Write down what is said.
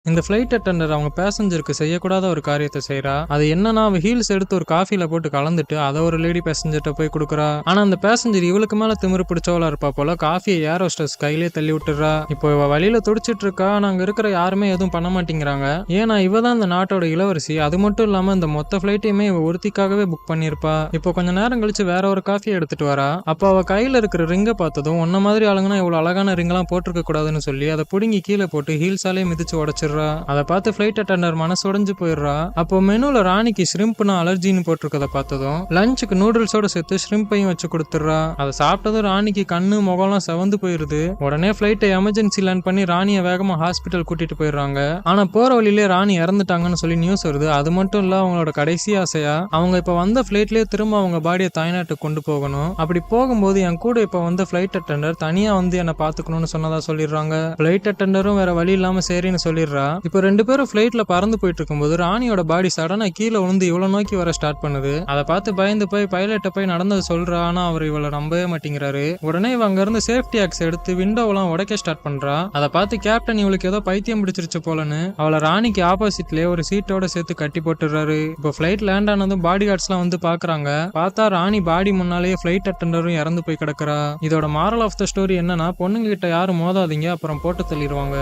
இந்த flight attender அவங்க பேசஞ்சருக்கு செய்யக்கூடாத ஒரு காரியத்தை செய்றா. அது என்னன்னா, அவ ஹீல்ஸ் எடுத்து ஒரு காஃபில போட்டு கலந்துட்டு அத ஒரு லேடி பேசஞ்சர்ட்ட போய் குடுக்குறா. ஆனா அந்த பேசஞ்சர் இவளுக்கு மேல திமிரு பிடிச்சவளா இருப்பா போல, காஃபியை ஏர் ஹோஸ்டஸ் கையிலே தள்ளி விட்டுறா. இப்போ இவ வழியில துடிச்சிட்டு இருக்கா. ஆனா அங்க இருக்கிற யாருமே எதுவும் பண்ண மாட்டேங்கிறாங்க. ஏன்னா இவ தான் இந்த நாட்டோட இளவரசி. அது மட்டும் இல்லாம இந்த மொத்த ஃபிளைட்டையுமே இவ ஒருத்திக்காகவே புக் பண்ணிருப்பா. இப்போ கொஞ்ச நேரம் கழிச்சு வேற ஒரு காஃபியை எடுத்துட்டு வரா. அப்போ அவ கையில இருக்கிற ரிங்க பார்த்ததும், உன்ன மாதிரி ஆளுங்கன்னா இவ்வளவு அழகான ரிங்கெல்லாம் போட்டிருக்க கூடாதுன்னு சொல்லி அதை புடுங்கி கீழே போட்டு ஹீல்ஸாலே மிதிச்சு உடைச்சிடுறா. அதை பார்த்து ஃபிளைட் அட்டெண்டர் மனசு உடைஞ்சு போயிடுறா. அப்போ மெனுல ராணிக்கு ஷ்ரிம்ப்னா அலர்ஜின்னு போட்டிருக்கத பார்த்ததும் லஞ்சுக்கு நூடுல்ஸோட சேர்த்து ஷ்ரிம்பையும் வச்சு கொடுத்துடுறா. அதை சாப்பிட்டதும் ராணிக்கு கண்ணு முகம்லாம் செவந்து போயிருது. உடனே ஃபிளைட்டை எமர்ஜென்சி லேண்ட் பண்ணி ராணியை வேகமா ஹாஸ்பிட்டல் கூட்டிட்டு போயிடுறாங்க. ஆனா போற வழியிலே ராணி இறந்துட்டாங்கன்னு சொல்லி நியூஸ் வருது. அது மட்டும் இல்ல, அவங்களோட கடைசி ஆசையா அவங்க இப்ப வந்த ஃபிளைட்லயே திரும்ப அவங்க பாடியை தாய்நாட்டுக்கு கொண்டு போகணும். அப்படி போகும்போது என் கூட இப்ப வந்த ஃபிளைட் அட்டெண்டர் தனியா வந்து என்ன பாத்துக்கணும்னு சொன்னதா சொல்லிடுறாங்க. ஃபிளைட் அட்டெண்டரும் வேற வழி இல்லாம சரின்னு சொல்லிடுறா. இப்போ ரெண்டு பேரும் ஃபிளைட்ல பறந்து போயிட்டு இருக்கும்போது ராணியோட பாடி சடனா கீழே விழுந்து இவ்வளவு நோக்கி வர ஸ்டார்ட் பண்ணுது. அதை பார்த்து பயந்து போய் பைலட்ட போய் நடந்தது சொல்றா. ஆனா அவர் இவளை நம்பவே மாட்டேங்கிறாரு. உடனே இவ அங்க இருந்து சேஃப்டி ஆக்ஸ் எடுத்து விண்டோவெல்லாம் உடைக்க ஸ்டார்ட் பண்றா. அதை பார்த்து கேப்டன் இவளுக்கு ஏதோ பைத்தியம் பிடிச்சிருச்சு போலன்னு அவளை ராணிக்கு ஆப்போசிட்லயே ஒரு சீட்டோட சேர்த்து கட்டி போட்டுறாரு. இப்போ ஃபிளைட் லேண்ட் ஆனதும் பாடி கார்ட்ஸ் எல்லாம் வந்து பாக்குறாங்க. பார்த்தா ராணி பாடி முன்னாலேயே ஃபிளைட் அட்டெண்டரும் இறந்து போய் கிடக்குறா. இதோட மாரல் ஆஃப் த ஸ்டோரி என்னன்னா, பொண்ணுங்க கிட்ட யாரும் மோதாதீங்க, அப்புறம் போட்டு தள்ளிடுவாங்க.